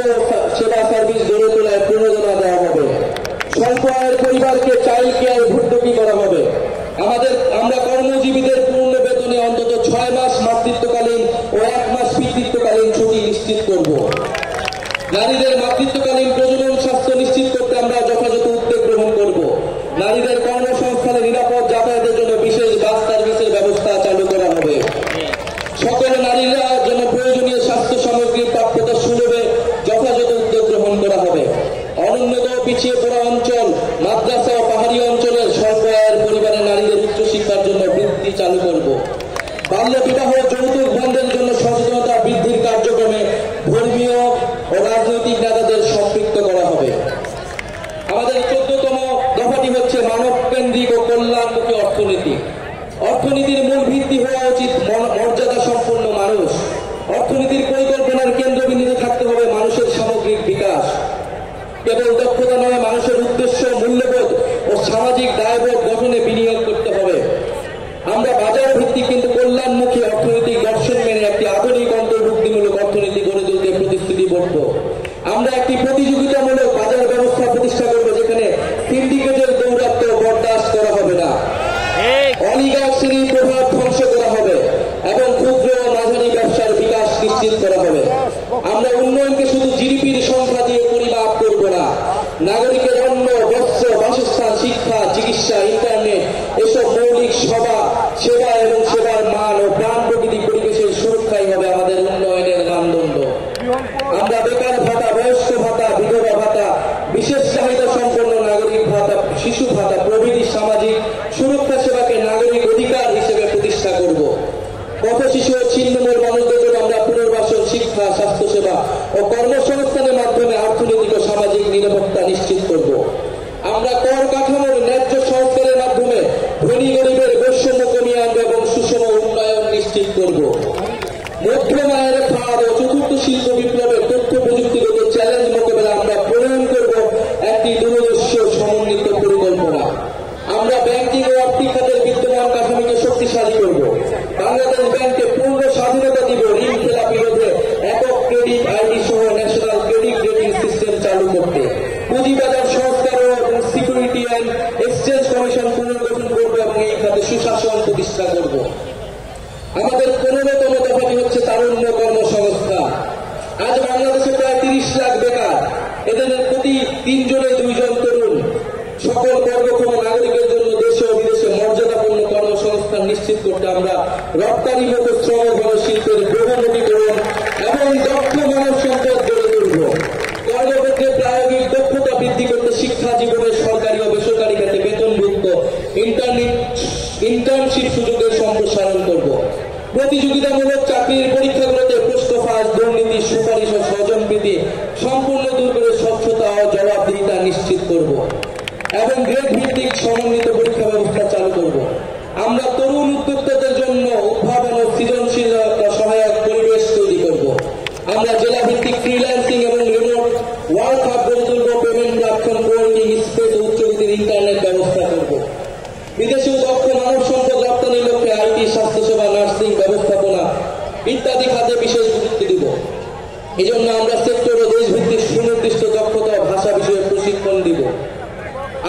সেবা সার্ভিস গড়ে তোলায় প্রণোদনা দেওয়া হবে। স্বল্প আয়ের পরিবারকে চাইল্ড কেয়ার ভর্তুকি করা হবে। আমরা কর্মজীবীদের পূর্ণ বেতনে অন্তত 6 মাস মাতৃত্বকালীন ও 1 মাস পিতৃত্বকালীন ছুটি নিশ্চিত করব। নারীদের মাতৃত্বকালীন প্রজনন স্বাস্থ্য নিশ্চিত করতে আমরা যথাযথ উদ্যোগ গ্রহণ করব। নারীদের কর্মসংস্থানে নিরাপদ যাতায়াতের জন্য বিশেষ বাস সার্ভিসের ব্যবস্থা চালু করা হবে। সকল নারীরা জন্য প্রয়োজনীয় স্বাস্থ্য সামগ্রীর প্রাপ্যতা সুলভে যথাযথ উদ্যোগ গ্রহণ করা হবে। অনুন্নত পিছিয়ে পড়া অঞ্চল, মাদ্রাসা ও পাহাড়ি অঞ্চলের স্বল্প আয়ের পরিবারের নারীদের উচ্চশিক্ষার জন্য বৃত্তি চালু করব। বাল্য বিবাহ, যৌতুক বন্ধের জন্য সচেতনতা বৃদ্ধির কার্যক্রমে ধর্মীয় ও রাজনৈতিক নেতাদের সম্পৃক্ত করা হবে। জনকেন্দ্রিক ও কল্যাণমুখী অর্থনীতি। অর্থনীতির মূল ভিত্তি হওয়া উচিত মর্যাদা সম্পন্ন মানুষ। অর্থনীতির পরিকল্পনার কেন্দ্রবিন্দুতে থাকতে হবে মানুষের সামগ্রিক বিকাশ। কেবল দক্ষতা নয়, মানুষের উদ্দেশ্য, মূল্যবোধ ও সামাজিক দায়বোধ গঠনে বিনিয়োগ করতে হবে। আমরা বাজার ভিত্তিক কিন্তু কল্যাণমুখী অর্থনৈতিক দর্শন মেনে একটি আধুনিক অন্তর্ভুক্তিমূলক অর্থনীতি গড়ে তুলতে প্রতিশ্রুতিবদ্ধ। আমরা একটি প্রতিযোগিতামূলক বাজার ব্যবস্থা প্রতিষ্ঠা করব, যেখানে সিন্ডিকেটের দৌরাত্ম্য বরদাস্ত করা হবে না, অলিগার শ্রেণীর প্রভাব ধ্বংস করা হবে এবং ক্ষুদ্র ও মাঝারি ব্যবসার বিকাশ নিশ্চিত করা হবে। আমরা উন্নয়নকে শুধু জিডিপির সংখ্যা দিয়ে পরিমাপ করব না, নাগরিকের অন্ন, বস্ত্র, বাসস্থান, শিক্ষা, চিকিৎসা, ইন্টারনেট এসব মৌলিক সেবা এবং সেবার মান ও প্রাণ প্রকৃতি পরিবেশের সুরক্ষাই হবে আমাদের উন্নয়নের মানদণ্ড। আমরা বেকার ভাতা, বয়স্ক ভাতা, বিধবা ভাতা, বিশেষ চাহিদা সম্পন্ন নাগরিক ভাতা, শিশু ভাতা প্রভৃতি সামাজিক সুরক্ষা সেবাকে নাগরিক অধিকার হিসেবে প্রতিষ্ঠা করব। পথ শিশু ও ছিন্নমূল মানুষদের জন্য আমরা পুনর্বাসন, শিক্ষা, স্বাস্থ্যসেবা ও কর্মসংস্থানের মাধ্যমে অর্থনৈতিক ও সামাজিক নিরাপত্তা নিশ্চিত করব। আমরা কর কাঠামোর ন্যায্য সংস্কারের মাধ্যমে ধনী গরিবের বৈষম্য কমিয়ে আনবো এবং সুষম উন্নয়ন নিশ্চিত করব। মধ্যম আয়ের ফাঁদ ও চতুর্থ শিল্প বিপ্লবের তথ্য প্রযুক্তিগত চ্যালেঞ্জ মোকাবেলা আমরা প্রণয়ন করব একটি দূরদর্শী সমন্বিত পরিকল্পনা। আমরা ব্যাংকিং ও আর্থিক খাতের বিদ্যমান কাঠামোকে শক্তিশালী করব। বাংলাদেশ ব্যাংককে পূর্ণ স্বাধীনতা দিব ঋণ খেলাপি রোধে একক ক্রেডিট আইডি সহ ন্যাশনাল ক্রেডিট রেটিং সিস্টেম চালু করতে। পুঁজিবাজার সংস্কার ও সিকিউরিটি অ্যান্ড এক্সচেঞ্জ কমিশন পুনর্গঠন করব এবং এই খাতে সুশাসন প্রতিষ্ঠা করব। আমাদের 15তম দফাটি হচ্ছে তারুণ্য কর্মসংস্থান। আজ বাংলাদেশে প্রায় 30 লাখ বেকার, এদের প্রতি 3 জনে 2 জন তরুণ। সকল কর্মক্ষম নাগরিকের জন্য দেশে ও বিদেশে মর্যাদাপূর্ণ কর্মসংস্থান নিশ্চিত করতে আমরা রপ্তানিমুখী শ্রমঘন শিল্পের বহুমুখীকরণ এবং দক্ষ মানব সম্পদ গড়ে তুলব। কর্মক্ষেত্রে প্রায়োগিক দক্ষতা বৃদ্ধি করতে শিক্ষা জীবনের সরকারি ও বেসরকারি খাতে বেতনভুক্ত ইন্টার্নশিপ সুযোগের সম্প্রসারণ করব। প্রতিযোগিতামূলক চাকরির পরীক্ষাগুলোতে প্রশ্ন ফাঁস, দুর্নীতি, সুপারিশ ও স্বজনপ্রীতি সম্পূর্ণ দূর করে স্বচ্ছতা ও জবাবদিহিতা নিশ্চিত করব এবং গ্রেড ভিত্তিক সমন্বিত পরীক্ষা ব্যবস্থা চালু করব। আমরা তরুণ উদ্যোক্তাদের জন্য উদ্ভাবন ও সৃজনশীলতা সহায়ক পরিবেশ তৈরি করব। আমরা জেলা ভিত্তিক ফ্রিল্যান্সিং এবং রিমোট ওয়ার্ক হাব গড়ে তুলব। পেমেন্ট প্ল্যাটফর্ম, কোয়ার্কিং স্পেস ও উচ্চগতির ইন্টারনেট ব্যবস্থা করব। বিদেশে দক্ষ মানব সম্পদ রপ্তানির লক্ষ্যে আইটি, স্বাস্থ্যসেবা, নার্সিং, ব্যবস্থাপনা ইত্যাদি খাতে বিশেষ গুরুত্ব দিব। এই জন্য আমরা সেক্টর ও দেশভিত্তিক সুনির্দিষ্ট দক্ষতা ও ভাষা বিষয়ে প্রশিক্ষণ দিব।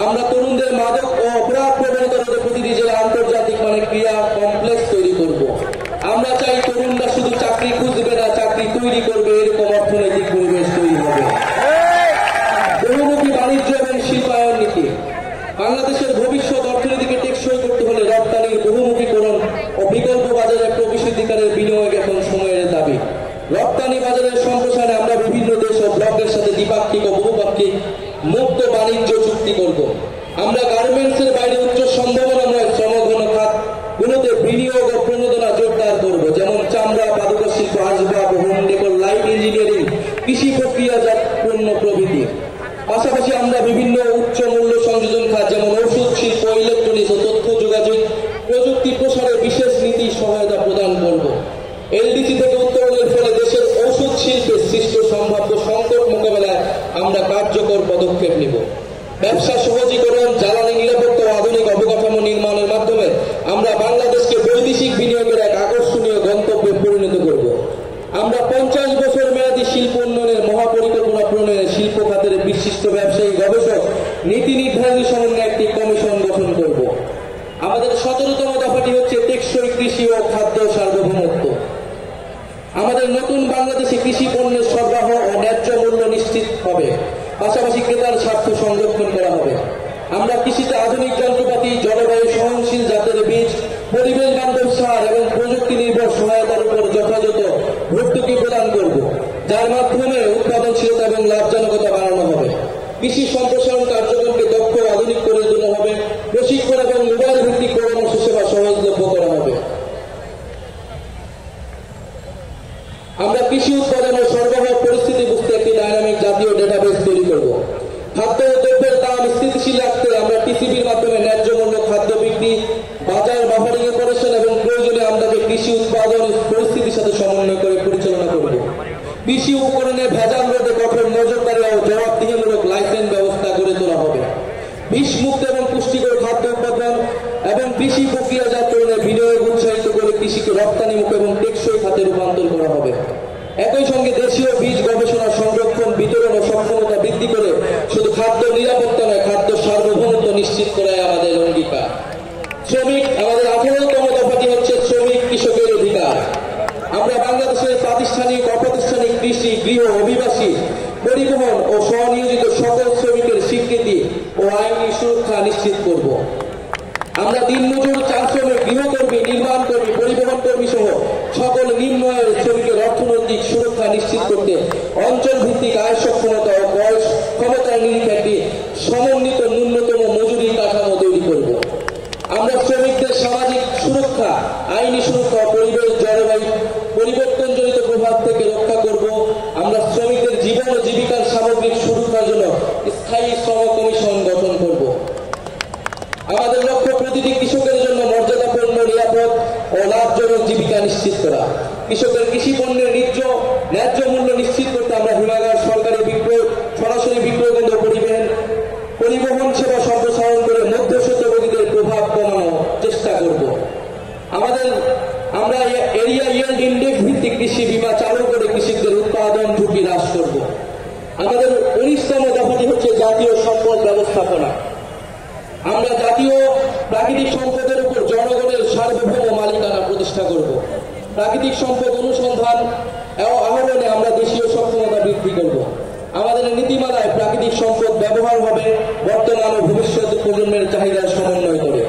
আমরা তরুণদের মাদক ও অপরাধ প্রবণতা রোধে প্রতিটি জেলায় আন্তর্জাতিক মানের ক্রিয়া কমপ্লেক্স তৈরি করব। আমরা চাই তরুণরা শুধু চাকরি খুঁজবে না, চাকরি তৈরি করবে, এরকম অর্থনৈতিক পরিবেশ তৈরি হবে। বহুমুখী বাণিজ্য এবং শিল্পায়ন নীতি। বাংলাদেশের ভবিষ্যৎ অর্থনীতিকে টেকসই করতে হলে রপ্তানির বহুমুখীকরণ ও বিকল্প বাজারে প্রবেশাধিকারের বিনিয়োগ এখন সময়ের দাবি। রপ্তানি বাজারের সম্প্রসারণে আমরা বিভিন্ন দেশ ও ব্লকের সাথে দ্বিপাক্ষিক ও বহুপাক্ষিক মুক্ত বাণিজ্য চুক্তি করব। আমরা গার্মেন্টসের বাইরে উচ্চ সম্ভাবনাময় শ্রমঘন খাতগুলোতে বিনিয়োগ ও প্রণোদনা জোরদার করব, যেমন চামড়া, পাদুকা শিল্প, আসবাব, হোম ডেকোর, লাইট ইঞ্জিনিয়ারিং, কৃষি প্রক্রিয়াজাত পণ্য প্রভৃতি। পাশাপাশি আমরা বিভিন্ন উচ্চ মূল্য সংযোজন খাত যেমন ওষুধ শিল্প, ইলেকট্রনিক্স ও তথ্য যোগাযোগ প্রযুক্তি প্রসারে বিশেষ নীতি সহায়তা প্রদান করব। এলডিসি থেকে উত্তরণের ফলে দেশের ঔষধ শিল্পে সৃষ্ট সম্ভাব্য সংকট মোকাবেলায় আমরা কার্যকর পদক্ষেপ নেব। ব্যবসা সহজীকরণ, জ্বালানি নিরাপত্তা ও আধুনিক অবকাঠামো নির্মাণের মাধ্যমে আমরা বাংলাদেশকে বৈদেশিক বিনিয়োগের এক আকর্ষণীয় গন্তব্যে পরিণত করব। আমরা 50 বছর মেয়াদী শিল্প উন্নয়নের মহাপরিকল্পনা প্রণয়নে শিল্প খাতের বিশিষ্ট ব্যবসায়ী, গবেষক, নীতি নির্ধারণী সমন্বয়ে একটি কমিশন গঠন করব। আমাদের 17তম দফাটি হচ্ছে টেকসই কৃষি ও খাদ্য সার্বভৌমত্ব। আমাদের নতুন বাংলাদেশে কৃষি পণ্যের সরবরাহ ও ন্যায্য মূল্য নিশ্চিত হবে, পাশাপাশি ক্রেতার স্বার্থ সংরক্ষণ করা হবে। আমরা কৃষিতে আধুনিক যন্ত্রপাতি, জলবায়ু সহনশীল জাতের বীজ, পরিবেশ বান্ধব সার এবং প্রযুক্তি নির্ভর সহায়তার উপর যথাযথ ভর্তুকি প্রদান করব, যার মাধ্যমে উৎপাদনশীলতা এবং লাভজনকতা বাড়ানো হবে। কৃষি সম্প্রসারণ কার্যক্রমকে দক্ষ ও আধুনিক করে তোলা হবে। প্রশিক্ষণ এবং মোবাইল ভিত্তিক পরামর্শ সেবা সহজলভ্য করা হবে। আমরা কৃষি উৎপাদন ও সরবরাহ পরিস্থিতি বুঝতে একটি ডাইনামিক জাতীয় ডেটাবেস তৈরি করব। খাদ্য ও দ্রব্যের দাম স্থিতিশীল রাখতে আমরা টিসিবির মাধ্যমে ন্যায্য বিষমুক্ত এবং পুষ্টিকর খাদ্য উৎপাদন এবং কৃষি প্রক্রিয়াজাতকরণে বিনিয়োগ উৎসাহিত করে কৃষিকে রপ্তানিমুখী এবং টেকসই খাতে রূপান্তর করা হবে। একই সঙ্গে দেশীয় বীজ গবেষণা, সংরক্ষণ, বিতরণ ও সক্ষমতা বৃদ্ধি করে শুধু খাদ্য নিরাপত্তা নয়, খাদ্য সার্বভৌমত্ব নিশ্চিত করাই আমাদের অঙ্গীকার। শ্রমিক, আমাদের 18তম দফাটি হচ্ছে শ্রমিক কৃষকের অধিকার। আমরা বাংলাদেশের প্রাতিষ্ঠানিক, অপ্রাতিষ্ঠানিক, কৃষি, গৃহ, অভিবাসী, পরিবহন ও স্বনিয়োজিত সকল শ্রমিকের স্বীকৃতি ও আইনি সুরক্ষা নিশ্চিত করব। আমরা দিনমজুর, চা শ্রমিক, গৃহকর্মী, নির্মাণ কর্মী, পরিবহন কর্মী সহ সকল নিম্ন আয়ের শ্রমিকের অর্থনৈতিক সুরক্ষা নিশ্চিত করতে অঞ্চল ভিত্তিক আয় সক্ষমতা ও বয়স ক্ষমতার নিরিখে একটি সমন্বিত ন্যূনতম মজুরি কাঠামো তৈরি করব। আমরা শ্রমিকদের সামাজিক সুরক্ষা, আইনি সুরক্ষা, পরিবেশ, জলবায়ু পরিবর্তনজনিত প্রভাব থেকে রক্ষা করব। আমরা শ্রমিকদের জীবন ও জীবিকার সামগ্রিক সুরক্ষার জন্য স্থায়ী শ্রম কমিশন গঠন করব। আমাদের লক্ষ্য প্রতিটি কৃষকের জন্য মর্যাদাপূর্ণ, নিরাপদ ও লাভজনক জীবিকা নিশ্চিত করা। কৃষকের কৃষি পণ্যের ন্যায্য মূল্য নিশ্চিত করতে আমরা হিমাগার, সরকারি সরাসরি বিক্রয় কেন্দ্র, পরিবহন সেবা সম্প্রসারণ করে মধ্যস্বত্বভোগীদের প্রভাব কমানোর চেষ্টা করব। আমরা এরিয়া ইয়েল্ড ইন্ডেক্স ভিত্তিক কৃষি বীমা চালু করে কৃষকদের উৎপাদন ঝুঁকি হ্রাস করব। আমাদের 19তম দফাটি হচ্ছে জাতীয় সম্পদ ব্যবস্থাপনা। আমরা জাতীয় প্রাকৃতিক সম্পদের উপর জনগণের সার্বভৌম মালিকানা প্রতিষ্ঠা করব। প্রাকৃতিক সম্পদ অনুসন্ধান ও আহরণে আমরা দেশীয় সক্ষমতা বৃদ্ধি করব। আমাদের নীতিমালায় প্রাকৃতিক সম্পদ ব্যবহার হবে বর্তমান ও ভবিষ্যৎ প্রজন্মের চাহিদার সমন্বয় করে।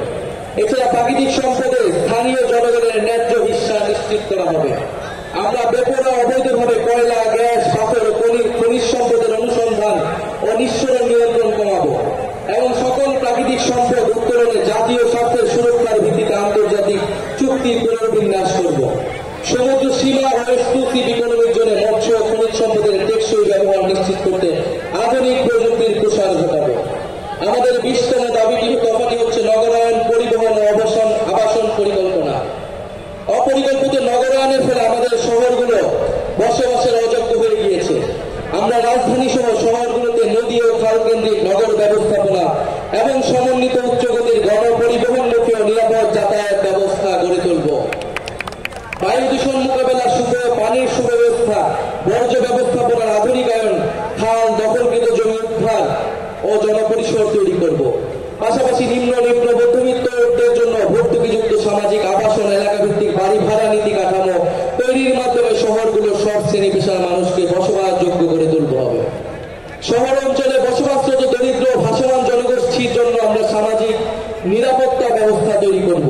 এছাড়া প্রাকৃতিক সম্পদে স্থানীয় জনগণের ন্যায্য হিস্সা নিশ্চিত করা হবে। আমরা বেপরোয়া অবৈধভাবে কয়লা, গ্যাস, পাথর ও খনিজ সম্পদের অনুসন্ধান ও নিঃসরণ নিয়ন্ত্রণ কমাবো এবং সকল প্রাকৃতিক সম্পদ উত্তোলনে জাতীয় স্বার্থের সুরক্ষার ভিত্তিতে আন্তর্জাতিক চুক্তির পুনর্বিন্যাস করব। সমুদ্র সীমা ও এক্সক্লুসিভ ইকোনমির জন্য মৎস্য ও খনিজ সম্পদের টেকসই ব্যবহার নিশ্চিত করতে আধুনিক প্রযুক্তির প্রসার ঘটাবো। আমাদের 20তম দফাটি হচ্ছে নগরায়ন, পরিবহন ও আবাসন পরিকল্পনা। অপরিকল্পিত নগরায়নের ফলে আমাদের শহরগুলো বসবাসের অযোগ্য হয়ে গিয়েছে। আমরা রাজধানী সহ শহরগুলোতে নদী ও খাল কেন্দ্রিক নগর ব্যবস্থাপনা এবং সমন্বিত উচ্চগতির গণপরিবহনমুখী ও নিরাপদ যাতায়াত ব্যবস্থা গড়ে তুলব। বায়ু দূষণ মোকাবেলা, পানির সুব্যবস্থা, বর্জ্য ব্যবস্থাপনার আধুনিকায়ন, খাল, দখলকৃত জমি উদ্ধার ও জনপরিসর তৈরি করব। পাশাপাশি নিম্ন মধ্যবিত্তদের জন্য ভর্তুকিযুক্ত সামাজিক আবাসন, এলাকাভিত্তিক বাড়ি ভাড়া নীতি কাঠামো তৈরির মাধ্যমে শহরগুলোর সব শ্রেণী পেশার মানুষকে বসবাসযোগ্য করে তুলতে হবে। শহর অঞ্চলে বসবাসরত দরিদ্র ভাসমান জনগোষ্ঠীর জন্য আমরা সামাজিক নিরাপত্তা ব্যবস্থা তৈরি করব।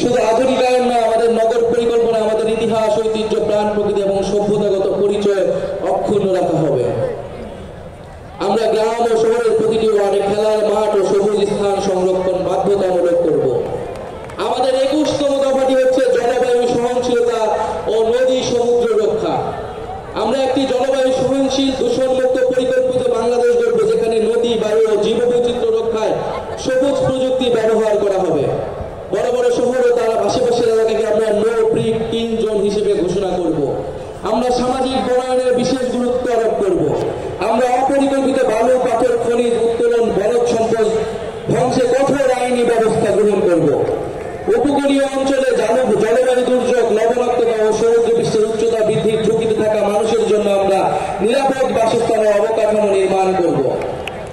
শুধু আধুনিকায়ন নয়, আমাদের নগর পরিকল্পনা আমাদের ইতিহাস, ঐতিহ্য, প্রাণ প্রকৃতি এবং সভ্যতাগত পরিচয় অক্ষুণ্ণ রাখা হবে। আমরা গ্রাম ও শহরের প্রতিটি ওয়ার্ডে খেলার মাঠ ও সবুজ স্থান সংরক্ষণ বাধ্যতামূলক করব। আমাদের 21তম দফাটি হচ্ছে জলবায়ু সহনশীলতা ও নদী সমুদ্র রক্ষা। আমরা একটি জলবায়ু সহনশীল, দূষণমুক্ত, পরিকল্পিত বাংলাদেশ গড়ব, যেখানে নদী, বায়ু ও জীববৈচিত্র্য রক্ষায় সবুজ প্রযুক্তি ব্যবহার করা হবে। বড় বড় শহর ও তার আশেপাশের এলাকাকে আমরা নো ব্রিক কিং জোন হিসেবে ঘোষণা করব। আমরা সামাজিক বনায়নের বিশেষ গুরুত্ব আরোপ করব। আমরা অপরিকল্পিত বালু, পাথর, খনিজ উত্তোলন, বনজ সম্পদ ধ্বংসে কঠোর আইনি ব্যবস্থা গ্রহণ করব। উপকূলীয় অঞ্চলে জলবায়ু দুর্যোগ, লবণাক্ততা ও সমুদ্র পৃষ্ঠের উচ্চতা বৃদ্ধির ঝুঁকিতে থাকা মানুষের জন্য আমরা নিরাপদ বাসস্থান ও অবকাঠামো নির্মাণ করব।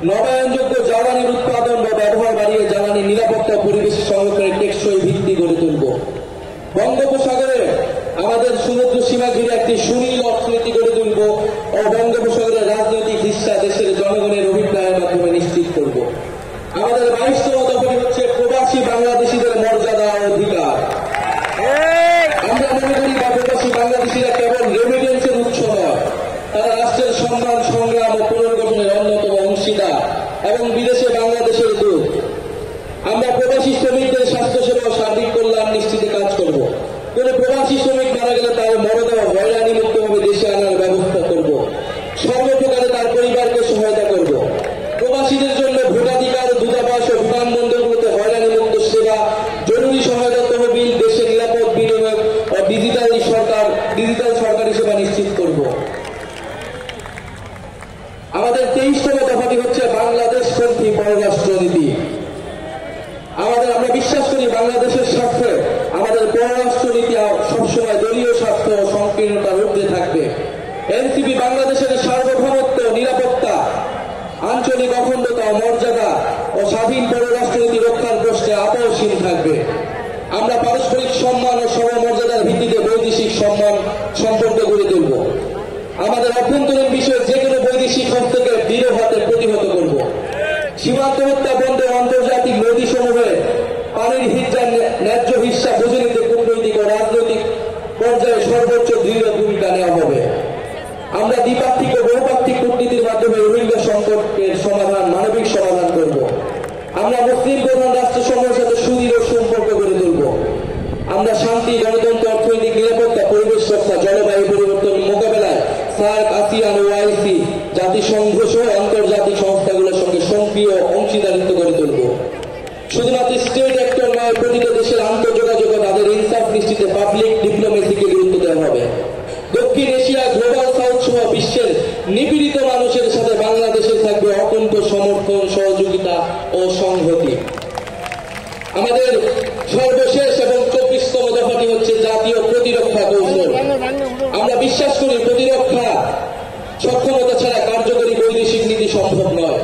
নবায়নযোগ্য জ্বালানির উৎপাদন বা ব্যবহার বাড়িয়ে জ্বালানি নিরাপত্তা ও পরিবেশ সংরক্ষণের টেকসই ভিত্তি গড়ে তুলব। বঙ্গোপসাগরে আমাদের সমুদ্র সীমা ঘিরে একটি সুনীল অর্থনীতি গড়ে তুলব ও বঙ্গোপসাগরের রাজনৈতিক হিস্সা দেশের জনগণের অভিপ্রায়ের মাধ্যমে নিশ্চিত করব। আমাদের 22তম দফাটি হচ্ছে প্রবাসী বাংলাদেশিদের মর্যাদা ও অধিকার। আমরা মনে করি প্রবাসী বাংলাদেশিরা কেবল রেমিটেন্সের উৎস নয়, তারা রাষ্ট্রের সম্মান, সংগ্রাম ও পুনর্গঠনের অন্যতম অংশীদার এবং বিদেশে বাংলাদেশের দূত। আমরা প্রবাসী শ্রমিকদের স্বাস্থ্যসেবা ও সার্বিক কল্যাণ নিশ্চিতে কাজ করব। কোন প্রবাসী শ্রমিক মারা গেলে তার মরদেহ হয়রানি মুক্তভাবে দেশে আনার ব্যবস্থা করব। সর্বপ্রকারে তার পরিবারকে সহায়তা করব। প্রবাসীদের জন্য ভোটাধিকার, দূতাবাস ও বিমানবন্দরগুলোতে হয়রানি মুক্ত সেবা, জরুরি সহায়তা তহবিল, দেশে নিরাপদ বিনিয়োগ ও ডিজিটাল সরকারি সেবা নিশ্চিত করব। আমাদের 23তম দফাটি হচ্ছে বাংলাদেশপন্থী পররাষ্ট্রনীতি। বিশ্বাস করি বাংলাদেশের স্বার্থে আমাদের পররাষ্ট্রনীতি সবসময় দলীয় স্বার্থ ও সংকীর্ণতার ঊর্ধ্বে থাকবে। এনসিপি বাংলাদেশের সার্বভৌমত্ব, নিরাপত্তা, আঞ্চলিক অখণ্ডতা, মর্যাদা ও স্বাধীন পররাষ্ট্রনীতি রক্ষার প্রশ্নে আপোষহীন থাকবে। আমরা পারস্পরিক সম্মান ও সমমর্যাদার ভিত্তিতে বৈদেশিক সম্পর্ক গড়ে তুলব। আমাদের অভ্যন্তরীণ বিষয়ে যে কোনো বৈদেশিক হস্তকে দৃঢ় হাতে প্রতিহত করব। সীমান্ত হত্যা বন্ধে আন্তর্জাতিক নদী সমূহে পানির হিজ্জার ন্যায্য হিস্সা বুঝে নিতে কূটনৈতিক ও রাজনৈতিক পর্যায়ে সর্বোচ্চ দৃঢ় ভূমিকা নেওয়া হবে। আমরা দ্বিপাক্ষিক ও বহুপাক্ষিক কূটনীতির মাধ্যমে রোহিঙ্গা সংকটের মানবিক সমাধান করব। আমরা মুসলিম প্রধান রাষ্ট্রসমূহের সাথে সুদৃঢ় সম্পর্ক গড়ে তুলব। আমরা শান্তি, গণতন্ত্র, অর্থনৈতিক নিরাপত্তা, পরিবেশ রক্ষা, জলবায়ু পরিবর্তন মোকাবেলায় সার্ক, আসিয়ান, ওআইসি, জাতিসংঘ সহ আন্তর্জাতিক সংস্থাগুলোর সঙ্গে সক্রিয় অংশীদারিত্ব গড়ে তুলব। শুধুমাত্র স্টেট অ্যাক্টর নয়, প্রতিটা দেশের আন্তঃযোগাযোগ তাদের ইনসাফ নিশ্চিতে পাবলিক ডিপ্লোমেসিকে গুরুত্ব দেওয়া হবে। দক্ষিণ এশিয়া, গ্লোবাল সাউথ সহ বিশ্বের নিপীড়িত মানুষের সাথে বাংলাদেশের থাকবে অকুণ্ঠ সমর্থন, সহযোগিতা ও সংহতি। আমাদের সর্বশেষ এবং 24তম দফাটি হচ্ছে জাতীয় প্রতিরক্ষা কৌশল। আমরা বিশ্বাস করি প্রতিরক্ষা সক্ষমতা ছাড়া কার্যকরী বৈদেশিক নীতি সম্ভব নয়।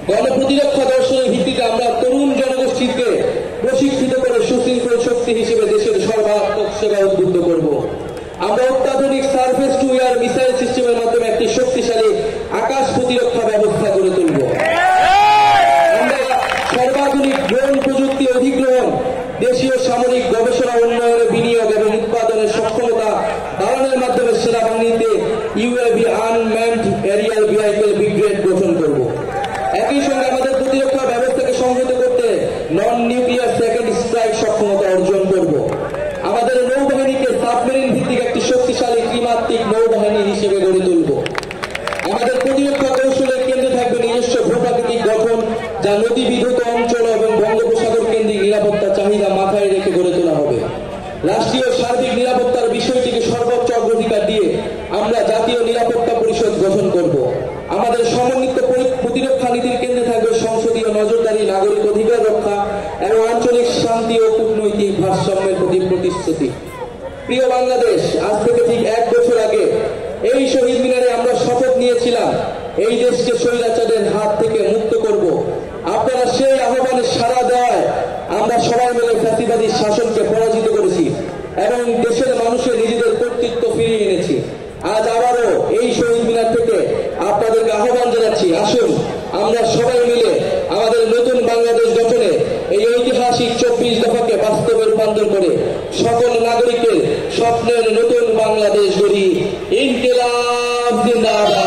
গণপ্রতিরক্ষা দর্শনের ভিত্তিতে আমরা তরুণ জনগোষ্ঠীকে প্রশিক্ষিত করে সুশৃঙ্খল শক্তি হিসেবে দেশের সর্বাত্মক সেবা উদ্বুদ্ধ করব। আমরা অত্যাধুনিক সার্ফেস টু এয়ার মিসাইল সিস্টেমের মাধ্যমে একটি শক্তিশালী আকাশ প্রতিরক্ষা ব্যবস্থা গড়ে তুলব। আমরা সর্বাধুনিক ড্রোন প্রযুক্তি অধিগ্রহণ, দেশীয় সামরিক গবেষণা উন্নয়নে বিনিয়োগ এবং উৎপাদনের সক্ষমতা বাড়ানোর মাধ্যমে সেনাবাহিনীতে UAV unmanned aerial vehicle brigade গঠন করব। একই সঙ্গে আমাদের প্রতিরক্ষা ব্যবস্থাকে সংহত করতে নন নিউক্লিয়ার সেকেন্ড স্ট্রাইক সক্ষমতা অর্জন করব। আমাদের নৌবাহিনীকে সাবমেরিন ভিত্তিক একটি শক্তিশালী ত্রিমাত্রিক নৌবাহিনী হিসেবে গড়ে তুলব। আমাদের প্রতিরক্ষা কৌশলের কেন্দ্রে থাকবে নিজস্ব ভূপ্রাকৃতিক গঠন, যা নদী বিধৌত অঞ্চল এবং বঙ্গোপসাগর কেন্দ্রিক নিরাপত্তা চাহিদা মাথায় রেখে গড়ে তোলা হবে। রাষ্ট্রীয় সার্বিক নিরাপত্তার বিষয়টিকে সর্বোচ্চ অগ্রাধিকার দিয়ে আমরা জাতীয় নিরাপত্তা পরিষদ গঠন করব। আমাদের সমন্বিত প্রতিরক্ষা নীতির কেন্দ্রে থাকবে সংসদীয় নজরদারি, নাগরিক অধিকার রক্ষা এবং আঞ্চলিক শান্তি ও কূটনৈতিক ভারসাম্যের প্রতি প্রতিশ্রুতি। প্রিয় বাংলাদেশ, আজ থেকে ঠিক 1 বছর আগে এই শহীদ মিনারে আমরা শপথ নিয়েছিলাম এই দেশকে স্বৈরাচারের হাত থেকে মুক্ত করব। আপনারা সেই আহ্বানে সাড়া দেওয়ায় আমরা সবাই মিলে ফ্যাসিবাদী শাসনকে পরাজিত করেছি এবং দেশের মানুষের নিজেদের কর্তৃত্ব ফিরিয়ে এনেছি। আজ আবারও এই শহীদ মিনার থেকে আপনাদেরকে আহ্বান জানাচ্ছি, আসুন আমরা সবাই মিলে আমাদের নতুন বাংলাদেশ গঠনে এই ঐতিহাসিক 24 দফাকে বাস্তবে রূপান্তর করে সকল নাগরিকের স্বপ্নের নতুন বাংলাদেশ গড়ি। ইনকিলাব জিন্দাবাদ।